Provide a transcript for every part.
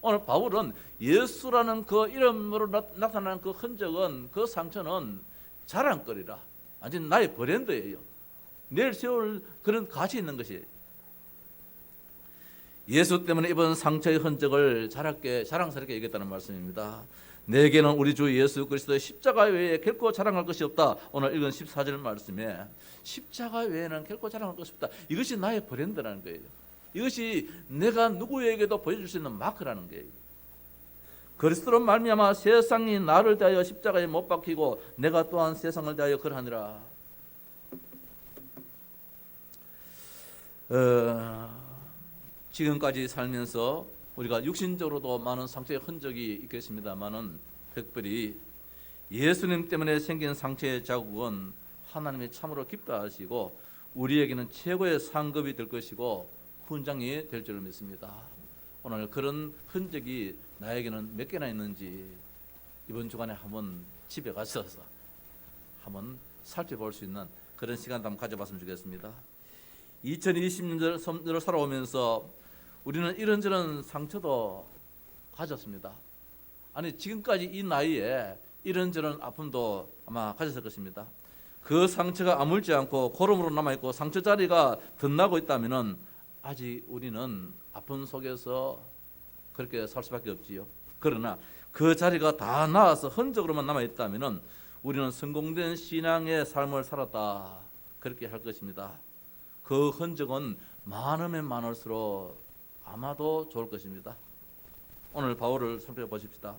오늘 바울은 예수라는 그 이름으로 나타나는 그 흔적은, 그 상처는 자랑거리라, 완전 나의 브랜드예요. 내일 세울 그런 가치 있는 것이에요. 예수 때문에 입은 상처의 흔적을 자랑스럽게 얘기했다는 말씀입니다. 내게는 우리 주 예수 그리스도의 십자가 외에 결코 자랑할 것이 없다. 오늘 읽은 14절 말씀에 십자가 외에는 결코 자랑할 것이 없다. 이것이 나의 브랜드라는 거예요. 이것이 내가 누구에게도 보여줄 수 있는 마크라는 거예요. 그리스도로 말미암아 세상이 나를 대하여 십자가에 못 박히고 내가 또한 세상을 대하여 그러하니라. 지금까지 살면서 우리가 육신적으로도 많은 상처의 흔적이 있겠습니다만은 특별히 예수님 때문에 생긴 상처의 자국은 하나님이 참으로 기뻐하시고 우리에게는 최고의 상급이 될 것이고 훈장이 될 줄을 믿습니다. 오늘 그런 흔적이 나에게는 몇 개나 있는지 이번 주간에 한번 집에 가서 한번 살펴볼 수 있는 그런 시간 한번 가져봤으면 좋겠습니다. 2020년을 살아오면서 우리는 이런저런 상처도 가졌습니다. 아니 지금까지 이 나이에 이런저런 아픔도 아마 가졌을 것입니다. 그 상처가 아물지 않고 고름으로 남아있고 상처 자리가 덧나고 있다면 아직 우리는 아픔 속에서 그렇게 살 수밖에 없지요. 그러나 그 자리가 다 나아서 흔적으로만 남아있다면 우리는 성공된 신앙의 삶을 살았다, 그렇게 할 것입니다. 그 흔적은 많으면 많을수록 아마도 좋을 것입니다. 오늘 바울을 살펴보십시다.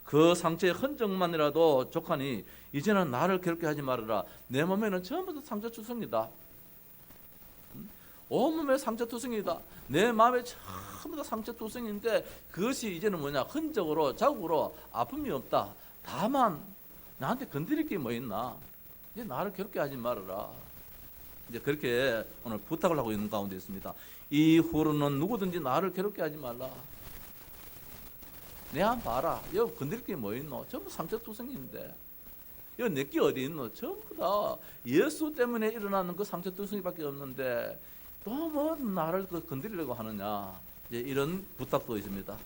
그 상처의 흔적만이라도 족하니 이제는 나를 괴롭게 하지 말아라. 내 몸에는 전부 다 상처투성이다. 온몸에 상처투성이다. 내 마음에 전부 다 상처투성인데 그것이 이제는 뭐냐, 흔적으로 자국으로 아픔이 없다. 다만 나한테 건드릴 게 뭐 있나, 이제 나를 괴롭게 하지 말아라. 이제 그렇게 오늘 부탁을 하고 있는 가운데 있습니다. 이후로는 누구든지 나를 괴롭게 하지 말라. 내 한 봐라. 여기 건드릴 게 뭐 있노? 전부 상처투성인데 여기 내게 어디 있노? 전부 다 예수 때문에 일어나는 그 상처투성이밖에 없는데 또 뭐 나를 건드리려고 하느냐. 이제 이런 부탁도 있습니다.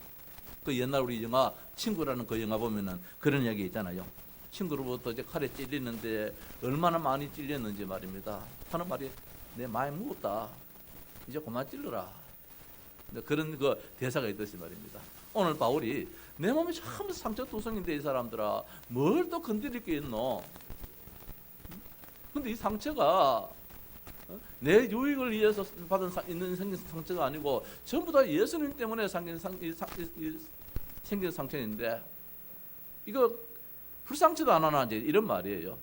그 옛날 우리 영화 친구라는 그 영화 보면은 그런 이야기 있잖아요. 친구로부터 이제 칼에 찔리는데 얼마나 많이 찔렸는지 말입니다. 하는 말이 내 마음이 무겁다. 이제 그만 찔러라. 그런 그 대사가 있듯이 말입니다. 오늘 바울이 내 몸이 참 상처투성인데 이 사람들아 뭘 또 건드릴 게 있노? 근데 이 상처가 내 유익을 위해서 생긴 상처가 아니고 전부 다 예수님 때문에 생긴 상처인데 이거 불상처도 안 하나 이제 이런 말이에요.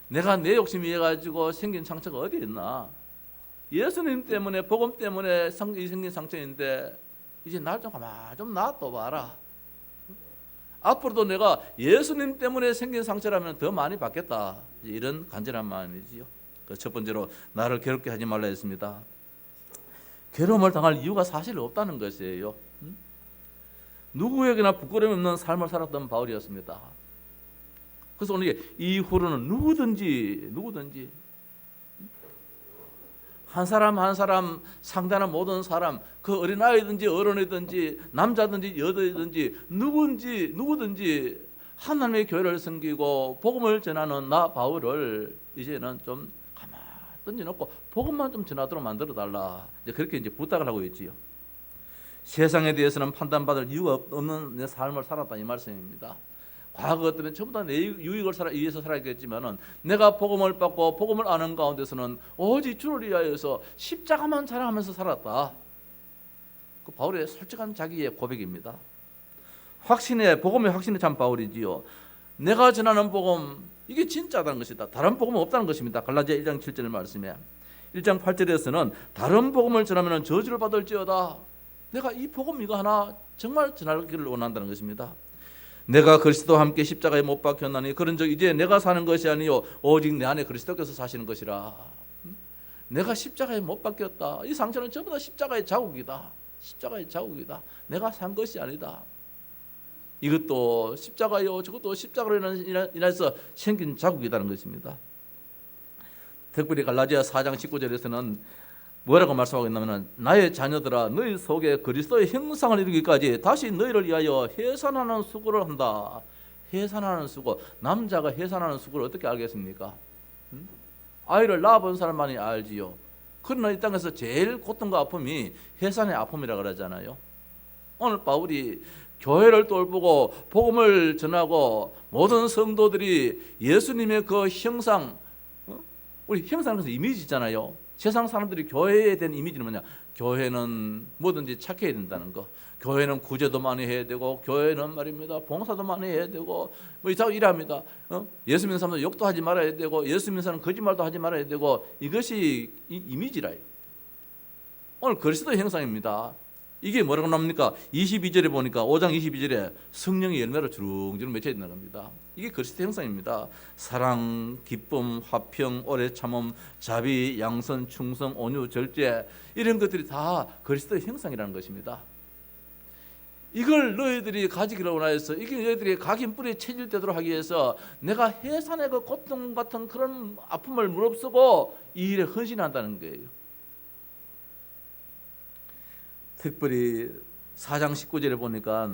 내가 내 욕심 위해 가지고 생긴 상처가 어디 있나? 예수님 때문에 복음 때문에 생긴 상처인데 이제 날 좀 가만 좀 놔둬 봐라. 앞으로도 내가 예수님 때문에 생긴 상처라면 더 많이 받겠다. 이런 간절한 마음이지요. 첫 번째로 나를 괴롭게 하지 말라 했습니다. 괴로움을 당할 이유가 사실 없다는 것이에요. 누구에게나 부끄러움이 없는 삶을 살았던 바울이었습니다. 그래서 오늘 이후로는 누구든지 한 사람 한 사람 상대하는 모든 사람, 그 어린아이든지 어른이든지 남자든지 여자든지 누구든지 하나님의 교회를 섬기고 복음을 전하는 나 바울을 이제는 좀 가만히 던져놓고 복음만 좀 전하도록 만들어달라. 이제 그렇게 이제 부탁을 하고 있지요. 세상에 대해서는 판단받을 이유가 없는 내 삶을 살았다 이 말씀입니다. 과거 때문에 전부 다 내 유익을 위해서 살았겠지만은 내가 복음을 받고 복음을 아는 가운데서는 오직 주를 위하여서 십자가만 자랑하면서 살았다. 그 바울의 솔직한 자기의 고백입니다. 복음의 확신이 참 바울이지요. 내가 전하는 복음 이게 진짜다는 것이다. 다른 복음은 없다는 것입니다. 갈라디아 1장 7절 말씀에 1장 8절에서는 다른 복음을 전하면 저주를 받을지어다. 내가 이 복음 이거 하나 정말 전하기를 원한다는 것입니다. 내가 그리스도와 함께 십자가에 못 박혔나니 그런즉 이제 내가 사는 것이 아니요 오직 내 안에 그리스도께서 사시는 것이라. 내가 십자가에 못 박혔다. 이 상처는 전부 다 십자가의 자국이다. 십자가의 자국이다. 내가 산 것이 아니다. 이것도 십자가요 저것도 십자가로 인해서 생긴 자국이라는 것입니다. 특별히 갈라디아 4장 19절에서는 뭐라고 말씀하고 있냐면 나의 자녀들아 너희 속에 그리스도의 형상을 이루기까지 다시 너희를 위하여 해산하는 수고를 한다. 해산하는 수고. 남자가 해산하는 수고를 어떻게 알겠습니까? 아이를 낳아본 사람만이 알지요. 그러나 이 땅에서 제일 고통과 아픔이 해산의 아픔이라 그러잖아요. 오늘 바울이 교회를 돌보고 복음을 전하고 모든 성도들이 예수님의 그 형상, 우리 형상에서 이미지 있잖아요. 세상 사람들이 교회에 대한 이미지는 뭐냐? 교회는 뭐든지 착해야 된다는 거. 교회는 구제도 많이 해야 되고, 교회는 말입니다 봉사도 많이 해야 되고, 뭐 이자고 이랍니다. 예수 믿는 사람들 욕도 하지 말아야 되고, 예수 믿는 사람은 거짓말도 하지 말아야 되고, 이것이 이미지라요. 오늘 그리스도의 형상입니다. 이게 뭐라고 나옵니까? 22절에 보니까 5장 22절에 성령의 열매로 주렁주렁 맺혀 있는 겁니다. 이게 그리스도 형상입니다. 사랑, 기쁨, 화평, 오래 참음, 자비, 양선, 충성, 온유, 절제, 이런 것들이 다 그리스도의 형상이라는 것입니다. 이걸 너희들이 가지기로 원하여서, 이게 너희들이 각인 뿌리에 체질되도록 하기 위해서 내가 해산의 그 고통 같은 그런 아픔을 무릅쓰고 이 일에 헌신한다는 거예요. 특별히 4장 19절에 보니까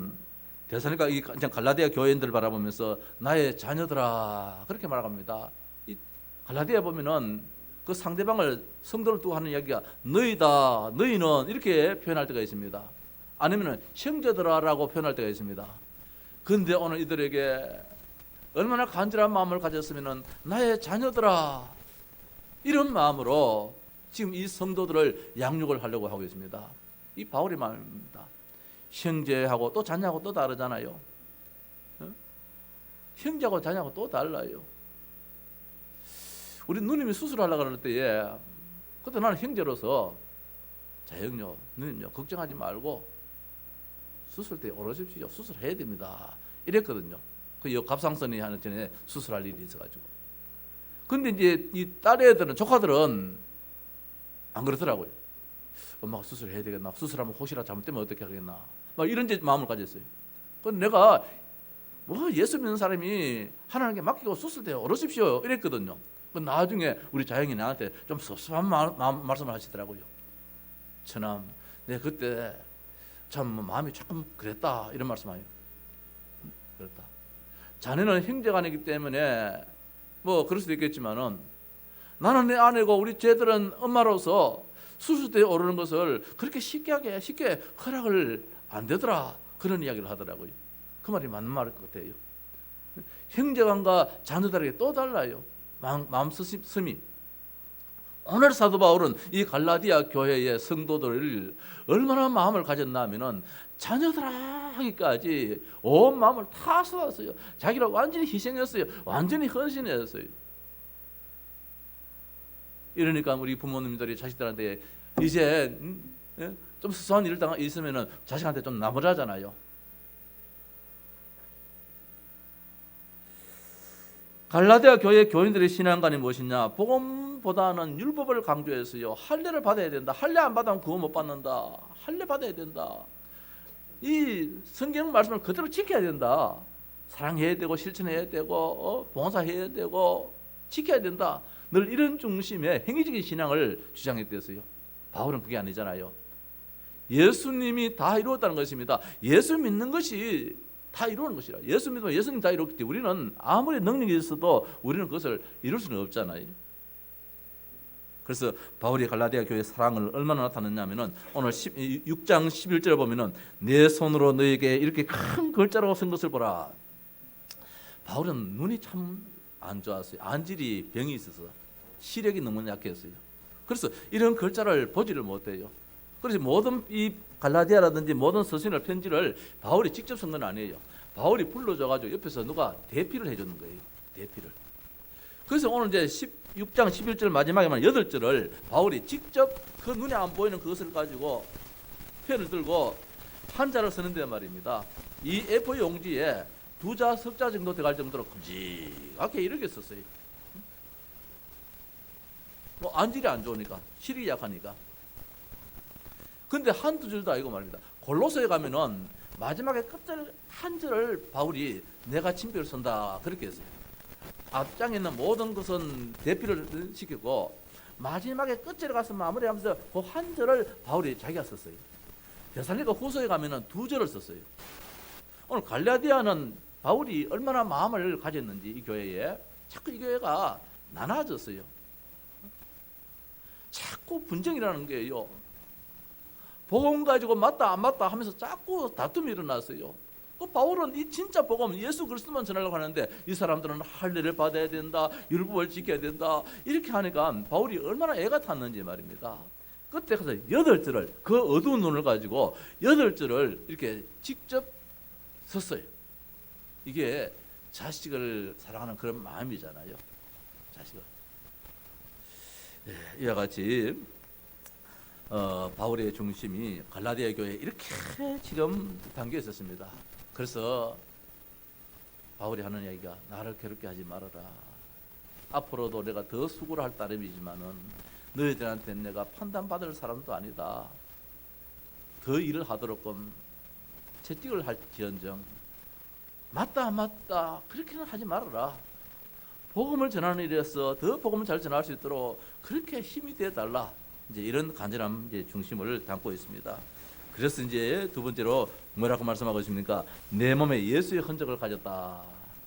데살로니가 이 갈라디아 교회인들을 바라보면서 나의 자녀들아 그렇게 말합니다. 이 갈라디아 보면은 그 상대방을 성도를 두고 하는 이야기가 너희다, 너희는 이렇게 표현할 때가 있습니다. 아니면은 형제들아라고 표현할 때가 있습니다. 그런데 오늘 이들에게 얼마나 간절한 마음을 가졌으면은 나의 자녀들아 이런 마음으로 지금 이 성도들을 양육을 하려고 하고 있습니다. 이 바울의 마음입니다. 형제하고 또 자녀하고 또 다르잖아요. 형제하고 자녀하고 또 달라요. 우리 누님이 수술하려고 그럴 때에 그때 나는 형제로서 자영요, 누님요 걱정하지 말고 수술 때 오르십시오. 수술해야 됩니다. 이랬거든요. 그 갑상선이 하는 전에 수술할 일이 있어가지고. 근데 이제 이 딸 애들은 조카들은 안 그러더라고요. 엄마가 수술해야 되겠나? 수술하면 혹시나 잘못되면 어떻게 하겠나? 막 이런 마음을 가졌어요. 그건 내가 뭐 예수 믿는 사람이 하나님께 맡기고 수술 때 오르십시오 이랬거든요. 나중에 우리 자영이 나한테 좀 섭섭한 말씀을 하시더라고요. 처남, 내가 그때 참 마음이 조금 그랬다 이런 말씀하요. 그렇다. 자네는 형제간이기 때문에 뭐 그럴 수도 있겠지만은 나는 내 아내고 우리 쟤들은 엄마로서 수술대에 오르는 것을 그렇게 쉽게 허락을 안 되더라 그런 이야기를 하더라고요. 그 말이 맞는 말일 것 같아요. 형제간과 자녀들에게 또 달라요. 마음 쓰심이. 오늘 사도 바울은 이 갈라디아 교회의 성도들을 얼마나 마음을 가졌나 하면은 자녀들아 하기까지 온 마음을 다 쏟았어요. 자기를 완전히 희생했어요. 완전히 헌신했어요. 이러니까 우리 부모님들이 자식들한테 이제 좀 수수한 일을 있으면은 자식한테 좀 나무라잖아요. 갈라디아 교회 교인들의 신앙관이 무엇이냐? 복음보다는 율법을 강조했어요. 할례를 받아야 된다. 할례 안 받으면 구원 못 받는다. 할례 받아야 된다. 이 성경 말씀을 그대로 지켜야 된다. 사랑해야 되고 실천해야 되고 봉사해야 되고 지켜야 된다. 늘 이런 중심의 행위적인 신앙을 주장했댔어요. 바울은 그게 아니잖아요. 예수님이 다 이루었다는 것입니다. 예수 믿는 것이 다 이루는 것이라. 예수 믿으면 예수님 다 이뤘기 때문에 우리는 아무리 능력이 있어도 우리는 그것을 이룰 수는 없잖아요. 그래서 바울이 갈라디아 교회의 사랑을 얼마나 나타냈냐면은 오늘 6장 11절에 보면은 내 손으로 너에게 이렇게 큰 글자로 쓴 것을 보라. 바울은 눈이 참 안 좋았어요. 안질이 병이 있어서 시력이 너무 약했어요. 그래서 이런 글자를 보지를 못해요. 그래서 모든 이 갈라디아라든지 모든 서신을 편지를 바울이 직접 쓴 건 아니에요. 바울이 불러줘가지고 옆에서 누가 대피를 해주는 거예요. 대피를. 그래서 오늘 이제 6장 11절 마지막에만 8절을 바울이 직접 그 눈에 안 보이는 그것을 가지고 펜을 들고 한자를 쓰는데 말입니다. 이 A4 용지에 2자, 석자 정도 들어갈 정도로 큼직하게 이렇게 썼어요. 뭐 안질이 안 좋으니까, 시력이 약하니까. 근데 한두 줄도 아니고 말입니다. 골로새에 가면은 마지막에 끝절 한 절을 바울이 내가 친필을 쓴다 그렇게 했어요. 앞장에 있는 모든 것은 대피를 시키고 마지막에 끝절에 가서 마무리하면서 그 한 절을 바울이 자기가 썼어요. 데살로니가 후서에 가면은 두 절을 썼어요. 오늘 갈라디아는 바울이 얼마나 마음을 가졌는지 이 교회에 자꾸 이 교회가 나눠졌어요. 자꾸 분쟁이라는 게요. 복음 가지고 맞다 안 맞다 하면서 자꾸 다툼이 일어났어요. 그 바울은 이 진짜 복음 예수 그리스도만 전하려고 하는데 이 사람들은 할례를 받아야 된다, 율법을 지켜야 된다 이렇게 하니까 바울이 얼마나 애가 탔는지 말입니다. 그때 가서 8절을 그 어두운 눈을 가지고 8절을 이렇게 직접 썼어요. 이게 자식을 사랑하는 그런 마음이잖아요. 자식을. 예, 이와 같이 바울의 중심이 갈라디아 교회에 이렇게 지금 담겨 있었습니다. 그래서 바울이 하는 얘기가 나를 괴롭게 하지 말아라. 앞으로도 내가 더 수고를 할 따름이지만은 너희들한테는 내가 판단받을 사람도 아니다. 더 일을 하도록끔 채찍을 할지언정 맞다 안 맞다 그렇게는 하지 말아라. 복음을 전하는 일에서 더 복음을 잘 전할 수 있도록 그렇게 힘이 되어 달라. 이제 이런 간절한 이제 중심을 담고 있습니다. 그래서 이제 두 번째로 뭐라고 말씀하고 있습니까? 내 몸에 예수의 흔적을 가졌다.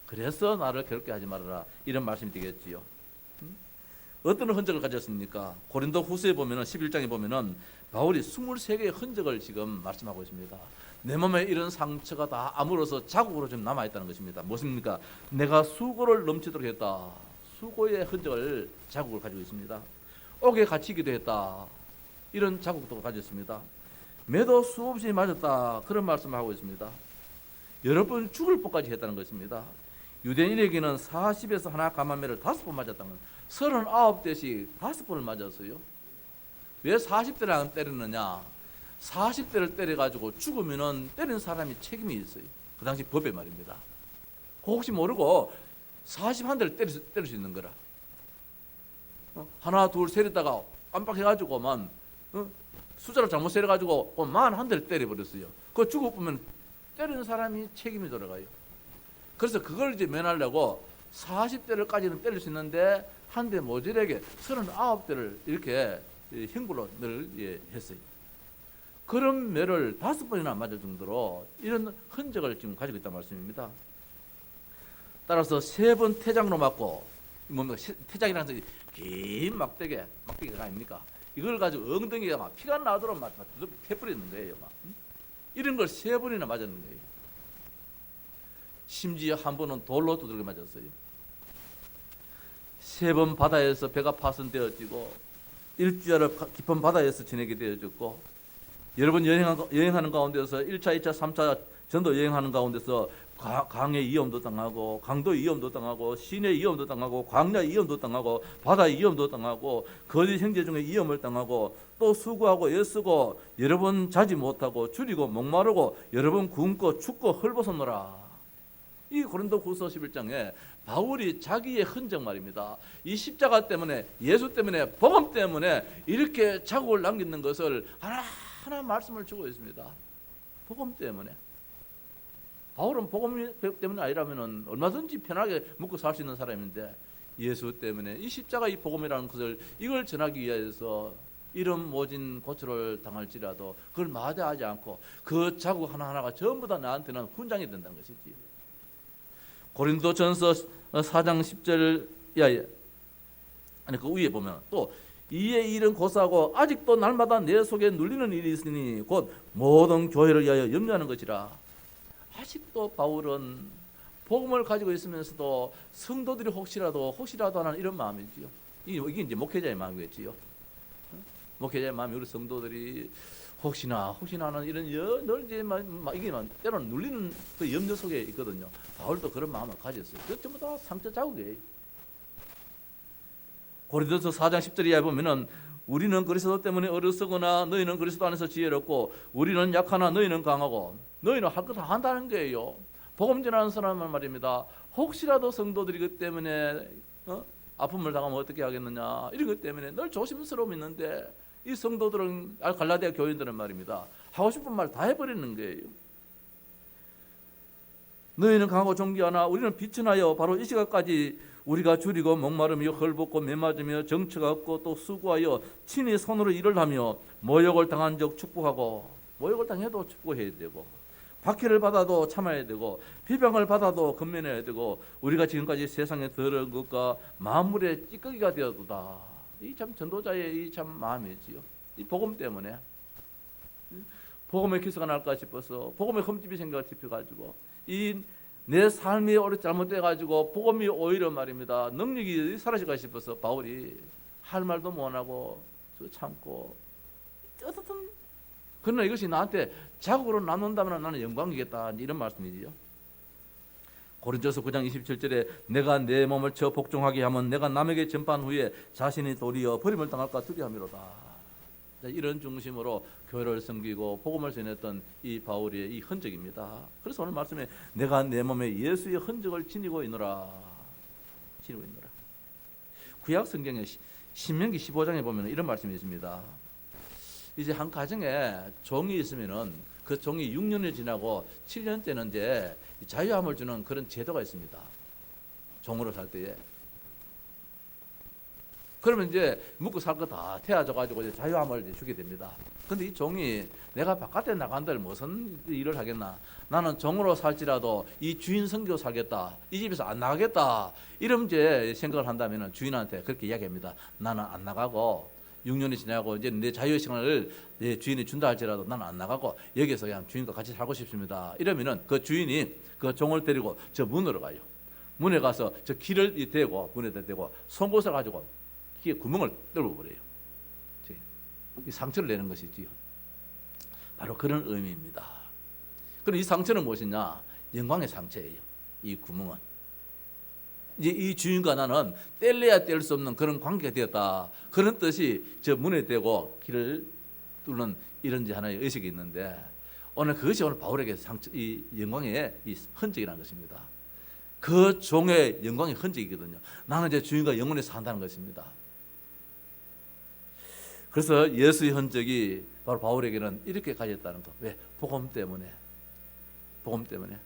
그래서 나를 괴롭게 하지 말아라. 이런 말씀이 되겠지요. 어떤 흔적을 가졌습니까? 고린도 후서에 보면은 11장에 보면은 바울이 23개의 흔적을 지금 말씀하고 있습니다. 내 몸에 이런 상처가 다 아물어서 자국으로 좀 남아 있다는 것입니다. 무엇입니까? 내가 수고를 넘치도록 했다. 수고의 흔적을 자국을 가지고 있습니다. 옥에 갇히기도 했다. 이런 자국도 가졌습니다. 매도 수없이 맞았다. 그런 말씀을 하고 있습니다. 여러 번 죽을 뻔까지 했다는 것입니다. 유대인에게는 40에서 하나 감한매를 5번 맞았다는 것. 39대씩 5번을 맞았어요. 왜 40대를 안 때렸느냐? 40대를 때려가지고 죽으면은 때린 사람이 책임이 있어요. 그 당시 법에 말입니다. 혹시 모르고 41대를 때릴 수 있는 거라. 하나 둘 세렸다가 깜빡해가지고만 숫자를 잘못 세려가지고 41대를 때려버렸어요. 그거 죽어보면 때리는 사람이 책임이 돌아가요. 그래서 그걸 이제 면하려고 40대를까지는 때릴 수 있는데 한 대 모질에게 39대를 이렇게 형벌로 늘 했어요. 그런 매를 5번이나 맞을 정도로 이런 흔적을 지금 가지고 있다는 말씀입니다. 따라서 3번 태장으로 맞고, 뭡니까? 태장이라는 것이 긴 막대기가 아닙니까? 이걸 가지고 엉덩이가 막 피가 나도록 막 패버리는 거예요. 막. 이런 걸 3번이나 맞았는 거예요. 심지어 한 번은 돌로 두들겨 맞았어요. 3번 바다에서 배가 파손되어지고, 일주일을 깊은 바다에서 지내게 되어졌고, 여러분 여행하는 가운데서 1차, 2차, 3차 전도 여행하는 가운데서 강의 위험도 당하고, 강도 위험도 당하고, 시내 위험도 당하고, 광야 위험도 당하고, 바다 위험도 당하고, 거짓 형제 중에 위험을 당하고, 또 수고하고 애쓰고 여러 번 자지 못하고 줄이고 목마르고 여러 번 굶고 춥고 헐벗었노라. 이 고린도후서 11장에 바울이 자기의 흔적 말입니다. 이 십자가 때문에, 예수 때문에, 복음 때문에 이렇게 자국을 남기는 것을 하나 말씀을 주고 있습니다. 복음 때문에. 바울은 복음 때문에 아니라면 얼마든지 편하게 묵고 살 수 있는 사람인데, 예수 때문에 이 십자가 이 복음이라는 것을 이걸 전하기 위해서 이런 모진 고초를 당할지라도 그걸 마다하지 않고 그 자국 하나하나가 전부 다 나한테는 훈장이 된다는 것이지. 고린도전서 4장 10절 아니 그 위에 보면 또 이의 일은 고사하고 아직도 날마다 내 속에 눌리는 일이 있으니 곧 모든 교회를 위하여 염려하는 것이라. 아직도 바울은 복음을 가지고 있으면서도 성도들이 혹시라도 하는 이런 마음이지요. 이게 이제 목회자의 마음이겠지요. 목회자의 마음이 우리 성도들이 혹시나 하는 이런 늘 이제 이게 때로는 눌리는 그 염려 속에 있거든요. 바울도 그런 마음을 가졌어요. 그 전부 다 상처 자국이에요. 고린도서 4장 10절 이하에 보면은 우리는 그리스도 때문에 어리석거나 너희는 그리스도 안에서 지혜롭고 우리는 약하나 너희는 강하고. 너희는 할 거 다 한다는 거예요. 복음 전하는 사람은 말입니다. 혹시라도 성도들이 그 때문에 아픔을 당하면 어떻게 하겠느냐 이런 것 때문에 늘 조심스러움이 있는데, 이 성도들은 갈라디아 교인들은 말입니다. 하고 싶은 말 다 해버리는 거예요. 너희는 강하고 존귀하나 우리는 비천하여 바로 이 시각까지 우리가 줄이고 목마르며 헐벗고 메맞으며 정처가 없고 또 수고하여 친히 손으로 일을 하며 모욕을 당한 적 축복하고, 모욕을 당해도 축복해야 되고, 박해를 받아도 참아야 되고, 비방을 받아도 건면해야 되고, 우리가 지금까지 세상에 더러운 것과 만물의 찌꺼기가 되어도다. 이 참 전도자의 이 참 마음이지요. 이 복음 때문에, 복음의 기사가 날까 싶어서 복음의 흠집이 생겨 짚혀가지고, 이 내 삶이 오래 잘못돼가지고 복음이 오히려 말입니다, 능력이 사라질까 싶어서 바울이 할 말도 못하고 참고, 어떻든 그러나 이것이 나한테 자국으로 남는다면 나는 영광이겠다, 이런 말씀이지요. 고린도서 9장 27절에 내가 내 몸을 저 복종하게 하면 내가 남에게 전파한 후에 자신이 도리어 버림을 당할까 두려움이로다. 이런 중심으로 교회를 섬기고 복음을 전했던 이 바울의 이 흔적입니다. 그래서 오늘 말씀에 내가 내 몸에 예수의 흔적을 지니고 있노라. 지니고 있노라. 구약 성경에 신명기 15장에 보면 이런 말씀이 있습니다. 이제 한 가정에 종이 있으면은 그 종이 6년이 지나고 7년째는 이제 자유함을 주는 그런 제도가 있습니다. 종으로 살 때에. 그러면 이제 묵고 살 거 다 태워줘가지고 이제 자유함을 이제 주게 됩니다. 근데 이 종이 내가 바깥에 나간들 무슨 일을 하겠나? 나는 종으로 살지라도 이 주인 섬기고 살겠다. 이 집에서 안 나가겠다. 이런 이제 생각을 한다면 주인한테 그렇게 이야기합니다. 나는 안 나가고 6년이 지나고 이제 내 자유의 시간을 내 주인이 준다 할지라도 나는 안 나가고 여기서 그냥 주인과 같이 살고 싶습니다. 이러면은 그 주인이 그 종을 데리고 저 문으로 가요. 문에 가서 저 길을 대고 문에다 대고 송곳을 가지고 귀에 구멍을 뚫어버려요. 이 상처를 내는 것이지요. 바로 그런 의미입니다. 그럼 이 상처는 무엇이냐? 영광의 상처예요. 이 구멍은. 이제 이 주인과 나는 뗄래야 뗄 수 없는 그런 관계가 되었다. 그런 뜻이 저 문에 대고 길을 뚫는 이런 하나의 의식이 있는데, 오늘 그것이 오늘 바울에게 이 영광의 이 흔적이라는 것입니다. 그 종의 영광의 흔적이거든요. 나는 이제 주인과 영원히 산다는 것입니다. 그래서 예수의 흔적이 바로 바울에게는 이렇게 가졌다는 것. 왜? 복음 때문에. 복음 때문에.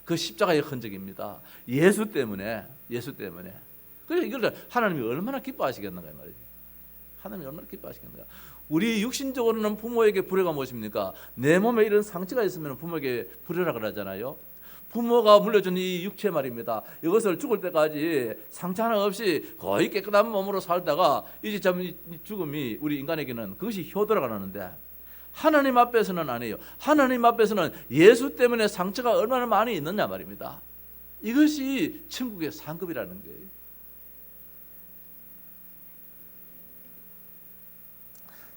그 십자가의 흔적입니다. 예수 때문에. 예수 때문에. 그래서 이걸 하나님이 얼마나 기뻐하시겠는가 말이지. 하나님이 얼마나 기뻐하시겠는가. 우리 육신적으로는 부모에게 불효가 무엇입니까? 내 몸에 이런 상처가 있으면 부모에게 불효라 그러잖아요. 부모가 물려준 이 육체 말입니다. 이것을 죽을 때까지 상처 하나 없이 거의 깨끗한 몸으로 살다가 이제 참 죽음이 우리 인간에게는 그것이 효도라고 하는데, 하나님 앞에서는 아니에요. 하나님 앞에서는 예수 때문에 상처가 얼마나 많이 있느냐 말입니다. 이것이 천국의 상급이라는 거예요.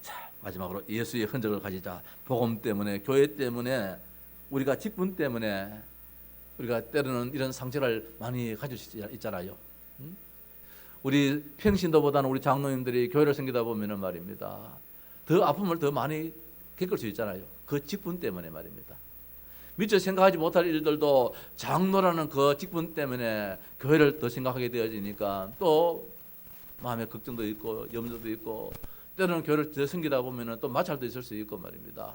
자, 마지막으로 예수의 흔적을 가지자. 복음 때문에, 교회 때문에, 우리가 직분 때문에 우리가 때로는 이런 상처를 많이 가질 수 있잖아요. 우리 평신도보다는 우리 장로님들이 교회를 섬기다 보면은 말입니다, 더 아픔을 더 많이 겪을 수 있잖아요. 그 직분 때문에 말입니다. 미처 생각하지 못할 일들도 장로라는 그 직분 때문에 교회를 더 생각하게 되어지니까 또 마음에 걱정도 있고 염려도 있고, 때로는 교회를 더 섬기다 보면은 또 마찰도 있을 수 있고 말입니다.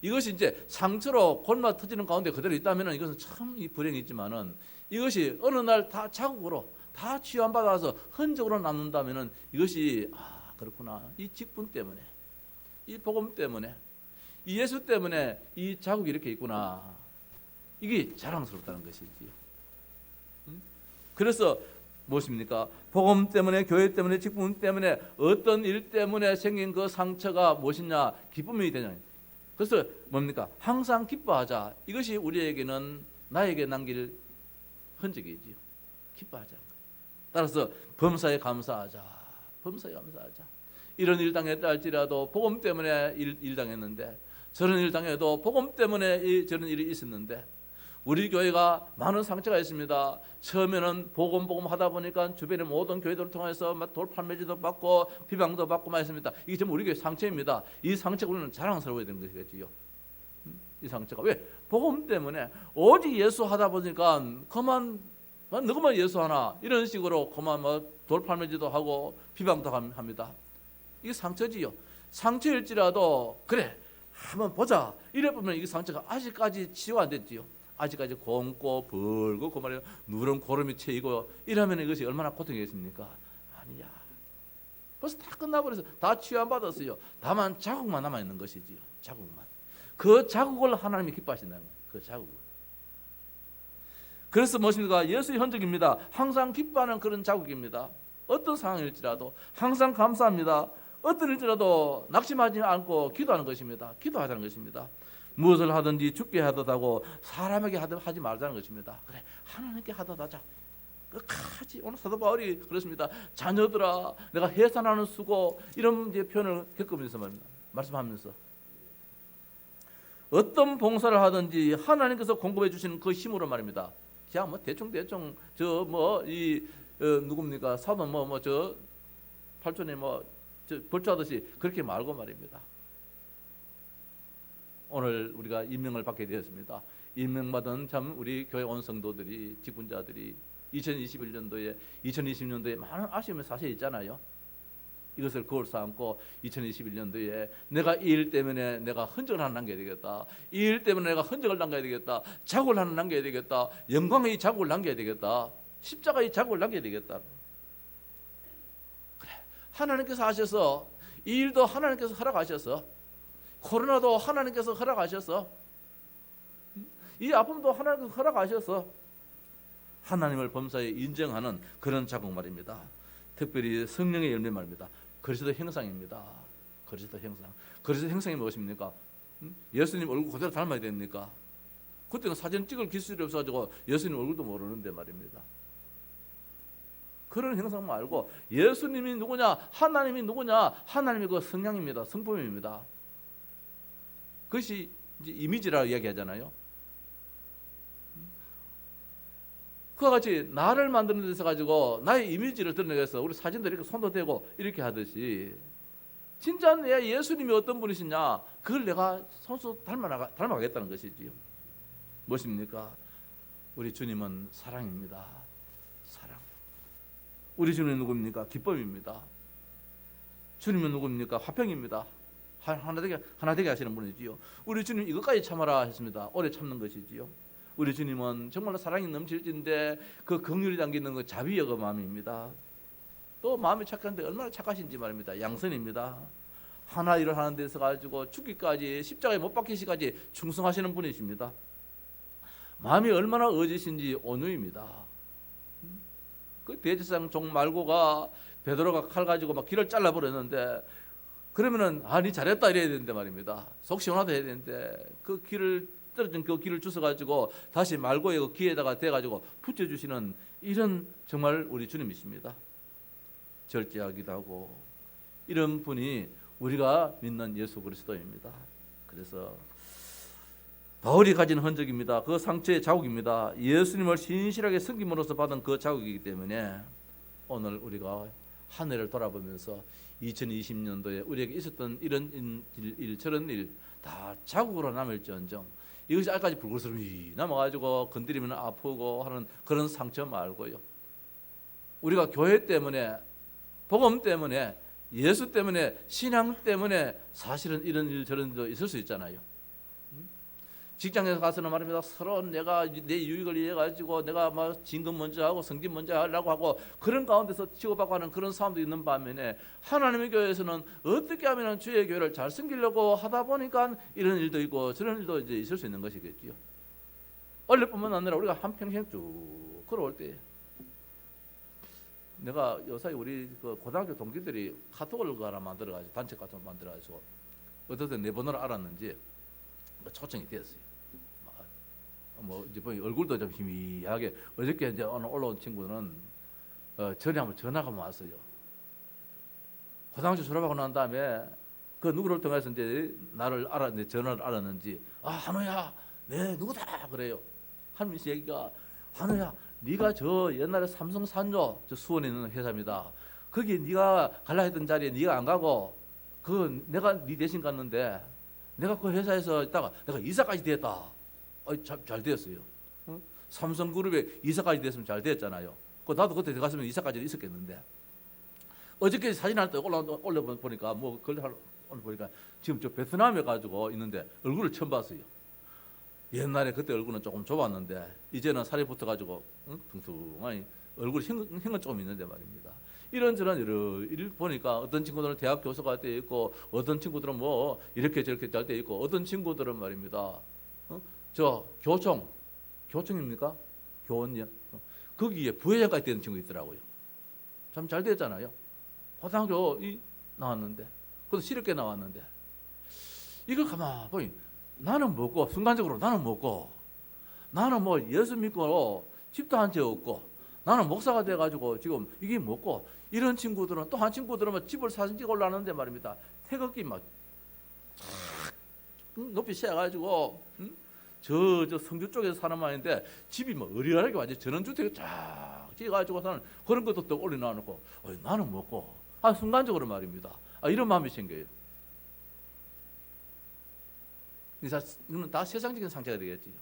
이것이 이제 상처로 골마 터지는 가운데 그대로 있다면 이것은 참 이 불행이 있지만은, 이것이 어느 날 다 자국으로 다 치유받아서 흔적으로 남는다면은 이것이 그렇구나, 이 직분 때문에, 이 복음 때문에, 이 예수 때문에 이 자국이 이렇게 있구나, 이게 자랑스럽다는 것이지요. 그래서 무엇입니까? 복음 때문에, 교회 때문에, 직분 때문에, 어떤 일 때문에 생긴 그 상처가 무엇이냐? 기쁨이 되냐? 그래서 뭡니까? 항상 기뻐하자. 이것이 우리에게는 나에게 남길 흔적이지요. 기뻐하자. 따라서 범사에 감사하자. 범사에 감사하자. 이런 일 당했다 할지라도 복음 때문에 일 당했는데, 저런 일 당해도 복음 때문에 저런 일이 있었는데, 우리 교회가 많은 상처가 있습니다. 처음에는 복음 하다 보니까 주변의 모든 교회들을 통해서 돌팔매질도 받고 비방도 받고 많이 했습니다. 이게 전부 우리 교회 상처입니다. 이 상처가 우리는 자랑스러워야 되는 것이겠지요. 이 상처가 왜? 복음 때문에 오직 예수 하다 보니까 그만 너만 예수 하나 이런 식으로 그만 돌팔매질도 하고 비방도 합니다. 이게 상처지요. 상처일지라도 그래 한번 보자 이래 보면 이 상처가 아직까지 치유가 안 됐지요. 아직까지 곰고 벌고 그 말이에요. 누런 고름이 채이고 이러면 이것이 얼마나 고통이겠습니까? 아니야. 벌써 다 끝나버려서 다 취함받았어요. 다만 자국만 남아있는 것이지요. 자국만. 그 자국을 하나님이 기뻐하신다는 거예요. 그 자국을. 그래서 무엇입니까? 예수의 흔적입니다. 항상 기뻐하는 그런 자국입니다. 어떤 상황일지라도 항상 감사합니다. 어떤 일지라도 낙심하지 않고 기도하는 것입니다. 기도하자는 것입니다. 무엇을 하든지 죽게 하듯하고 사람에게 하지 말자는 것입니다. 그래, 하나님께 하듯 하자. 끝까지. 오늘 사도 바울이 그렇습니다. 자녀들아, 내가 해산하는 수고, 이런 이제 표현을 겪으면서 말씀하면서 어떤 봉사를 하든지 하나님께서 공급해 주시는 그 힘으로 말입니다. 그냥 뭐 대충 저 뭐 이 누굽니까 사도 뭐 저 팔촌이 뭐 저 벌초하듯이 그렇게 말고 말입니다. 오늘 우리가 임명을 받게 되었습니다. 임명받은 참 우리 교회 온 성도들이 직분자들이 2021년도에 2020년도에 많은 아쉬움이 사실 있잖아요. 이것을 거울 삼고 2021년도에 내가 이 일 때문에 내가 흔적을 하나 남겨야 되겠다. 이 일 때문에 내가 흔적을 남겨야 되겠다. 자국을 하나 남겨야 되겠다. 영광의 자국을 남겨야 되겠다. 십자가의 자국을 남겨야 되겠다. 그래, 하나님께서 하셔서 이 일도 하나님께서 허락하셔서 코로나도 하나님께서 허락하셔서 이 아픔도 하나님께서 허락하셔서 하나님을 범사에 인정하는 그런 자국 말입니다. 특별히 성령의 열매 말입니다. 그리스도 형상입니다. 그리스도 형상. 그리스도 형상이 무엇입니까? 예수님 얼굴 그대로 닮아야 됩니까? 그때는 사진 찍을 기술이 없어가지고 예수님 얼굴도 모르는데 말입니다. 그런 형상 말고 예수님이 누구냐, 하나님이 누구냐, 하나님이 그 성량입니다. 성품입니다. 그것이 이제 이미지라고 이야기하잖아요. 그와 같이 나를 만드는 데서 가지고 나의 이미지를 드러내기 위해서 우리 사진들 이렇게 손도 대고 이렇게 하듯이 진짜 내 예수님이 어떤 분이시냐, 그걸 내가 손수 닮아가겠다는 것이지요. 무엇입니까? 우리 주님은 사랑입니다. 사랑. 우리 주님은 누굽니까? 기쁨입니다. 주님은 누굽니까? 화평입니다. 하나 되게 하시는 분이지요. 우리 주님 이것까지 참아라 했습니다. 오래 참는 것이지요. 우리 주님은 정말로 사랑이 넘칠진데 그 긍휼이 담기는 그 자비의 그 마음입니다. 또 마음이 착한데 얼마나 착하신지 말입니다. 양선입니다. 하나 일을 하는 데서 가지고 죽기까지 십자가에 못 박히시까지 충성하시는 분이십니다. 마음이 얼마나 의지신지 온유입니다. 그 대제사장 종 말고가 베드로가 칼 가지고 막 길을 잘라버렸는데 그러면은 네 잘했다 이래야 되는데 말입니다. 속 시원하다 해야 되는데 그 길을 떨어진 그 길을 주워가지고 다시 말고의 그 귀에다가 대가지고 붙여주시는 이런 정말 우리 주님이십니다. 절제하기도 하고 이런 분이 우리가 믿는 예수 그리스도입니다. 그래서 바울이 가진 흔적입니다. 그 상처의 자국입니다. 예수님을 신실하게 섬김으로써 받은 그 자국이기 때문에 오늘 우리가 한 해를 돌아보면서 2020년도에 우리에게 있었던 이런 일 저런 일 다 자국으로 남을지언정 이것이 아직까지 불그스름이 남아가지고 건드리면 아프고 하는 그런 상처 말고요. 우리가 교회 때문에, 복음 때문에, 예수 때문에, 신앙 때문에 사실은 이런 일 저런 일도 있을 수 있잖아요. 직장에서 가서는 말입니다. 서로 내가 내 유익을 위해 가지고 내가 막 진급 먼저 하고 성진 먼저 하려고 하고 그런 가운데서 치고받고 하는 그런 사람도 있는 반면에 하나님의 교회에서는 어떻게 하면 주의 교회를 잘 섬기려고 하다 보니까 이런 일도 있고 저런 일도 이제 있을 수 있는 것이겠지요. 원래뿐만 아니라 우리가 한평생 쭉 걸어올 때 내가 요사이 우리 그 고등학교 동기들이 카톡을 하나 만들어가지고 단체 카톡 만들어가지고 어떻게 내 번호를 알았는지 초청이 되었어요. 뭐 이제 얼굴도 좀 희미하게 어저께 이제 오늘 올라온 친구는 전에 한번 전화가 왔어요. 고등학교 졸업하고 난 다음에 그 누구를 통해서 이제 나를 전화를 알았는지 한우야, 네 누구다 그래요. 하면서 얘기가 한우야, 네가 저 옛날에 삼성 산조 저 수원에 있는 회사입니다. 거기 네가 갈라 했던 자리에 네가 안 가고 그 내가 네 대신 갔는데. 내가 그 회사에서 있다가 내가 이사까지 됐다. 잘 되었어요. 삼성그룹에 이사까지 됐으면 잘 됐잖아요. 나도 그때 들어갔으면 이사까지 있었겠는데. 어저께 사진 할 때 올려보니까 오늘 보니까 지금 저 베트남에 가지고 있는데 얼굴을 처음 봤어요. 옛날에 그때 얼굴은 조금 좁았는데 이제는 살이 붙어가지고 퉁퉁하니 얼굴 힘은 조금 있는데 말입니다. 이런저런 일 보니까 어떤 친구들은 대학 교수가 돼 있고 어떤 친구들은 뭐 이렇게 저렇게 잘 돼 있고 어떤 친구들은 말입니다. 저 교총입니까? 교원이요. 거기에 부회장까지 되는 친구 있더라고요. 참 잘 됐잖아요. 고등학교 나왔는데, 그것도 실업계 나왔는데, 이걸 가만 보니 나는 먹고 순간적으로 나는 먹고 나는 뭐 예수 믿고 집도 한 채 없고 나는 목사가 돼가지고 지금 이게 먹고 이런 친구들은 또 한 친구들은 뭐 집을 사진 찍어 올라왔는데 말입니다. 태극기 막 높이 세워가지고 저 성주 쪽에서 사는 말인데 집이 뭐 어리가하게 완전 전원주택을 쫙 지어가지고 사는 그런 것도 또 올려놔놓고 나는 먹고 순간적으로 말입니다. 이런 마음이 생겨요. 이건 다 세상적인 상태가 되겠지요.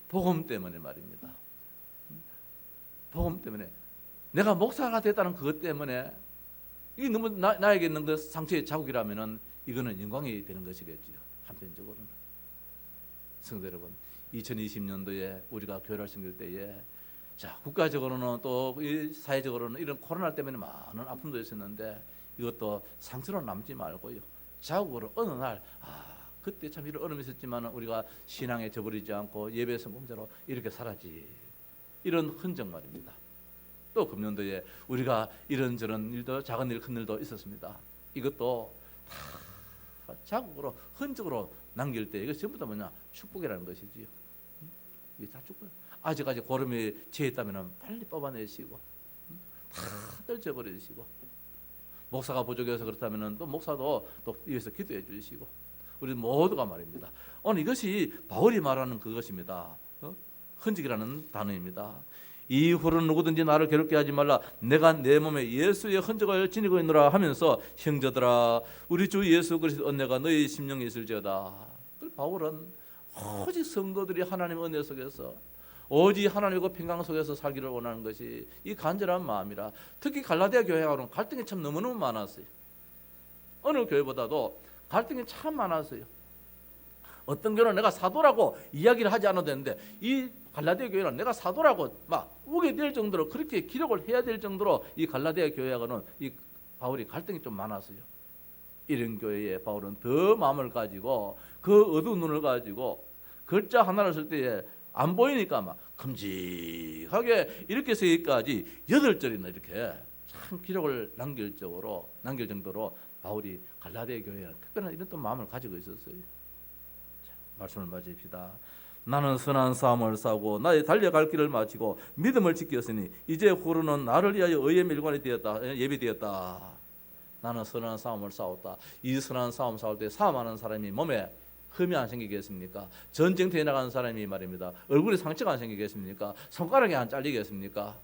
복음 때문에 말입니다. 복음 때문에 내가 목사가 됐다는 그것 때문에 이게 너무 나에게 있는 그 상처의 자국이라면은 이거는 영광이 되는 것이겠지요. 한편적으로는 성도 여러분, 2020년도에 우리가 교회를 섬길 때에 자 국가적으로는 또 사회적으로는 이런 코로나 때문에 많은 아픔도 있었는데 이것도 상처로 남지 말고요. 자국으로 어느 날 그때 참 이런 어려움이 있었지만 우리가 신앙에 저버리지 않고 예배 성공자로 이렇게 살았지. 이런 흔적 말입니다. 또 금년도에 우리가 이런저런 일도 작은 일 큰 일도 있었습니다. 이것도 다 자국으로 흔적으로 남길 때 이거 전부 다 뭐냐 축복이라는 것이지요. 이게 다 축복. 아직까지 고름이 채 있다면 빨리 뽑아내시고 다 떨쳐버리시고 목사가 부족해서 그렇다면 또 목사도 또 위해서 기도해 주시고 우리 모두가 말입니다. 오늘 이것이 바울이 말하는 그것입니다. 흔적이라는 단어입니다. 이후로는 누구든지 나를 괴롭게 하지 말라. 내가 내 몸에 예수의 흔적을 지니고 있노라 하면서 형제들아 우리 주 예수 그리스도 은혜가 너희 심령에 있을지어다. 바울은 오직 성도들이 하나님의 은혜 속에서 오직 하나님과 평강 속에서 살기를 원하는 것이 이 간절한 마음이라. 특히 갈라디아 교회하고는 갈등이 참 너무너무 많았어요. 어느 교회보다도 갈등이 참 많았어요. 어떤 교회는 내가 사도라고 이야기를 하지 않아도 되는데 이 갈라디아 교회는 내가 사도라고 막 우게 될 정도로 그렇게 기록을 해야 될 정도로 이 갈라디아 교회하고는 이 바울이 갈등이 좀 많았어요. 이런 교회에 바울은 더 마음을 가지고 그 어두운 눈을 가지고 글자 하나를 쓸 때에 안 보이니까 막 큼직하게 이렇게 쓰기까지 8절이나 이렇게 참 기록을 남길 정도로 바울이 갈라디아 교회에 특별한 이런 또 마음을 가지고 있었어요. 자, 말씀을 맞이합시다. 나는 선한 싸움을 싸우고 나의 달려갈 길을 마치고 믿음을 지켰으니 이제 후로는 나를 위하여 의의 밀관이 되었다. 예비되었다. 나는 선한 싸움을 싸웠다. 이 선한 싸움 싸울 때 싸움하는 사람이 몸에 흠이 안 생기겠습니까? 전쟁터에 나가는 사람이 말입니다. 얼굴에 상처가 안 생기겠습니까? 손가락이 안 잘리겠습니까?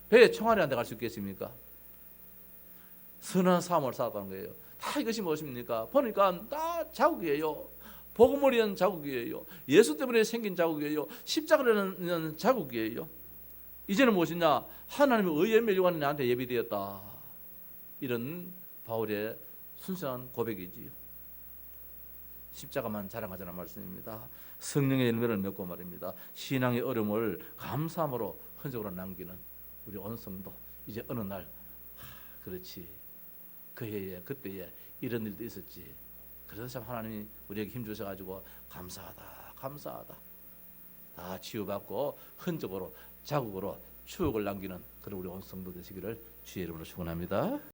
배에 총알이 안 들어갈 수 있겠습니까? 선한 싸움을 싸웠다는 거예요. 다 이것이 무엇입니까? 보니까 다 자국이에요. 복음을 위한 자국이에요. 예수 때문에 생긴 자국이에요. 십자가라는 자국이에요. 이제는 무엇이냐? 하나님의 의의 멸관이 나한테 예비되었다. 이런 바울의 순수한 고백이지요. 십자가만 자랑하자는 말씀입니다. 성령의 열매를 맺고 말입니다. 신앙의 어려움을 감사함으로 흔적으로 남기는 우리 온 성도. 이제 어느 날 그렇지 그 해에 그때에 이런 일도 있었지. 그래서 참 하나님이 우리에게 힘 주셔가지고 감사하다. 다 치유받고 흔적으로 자국으로 추억을 남기는 그런 우리 온 성도 되시기를 주의 이름으로 축원합니다.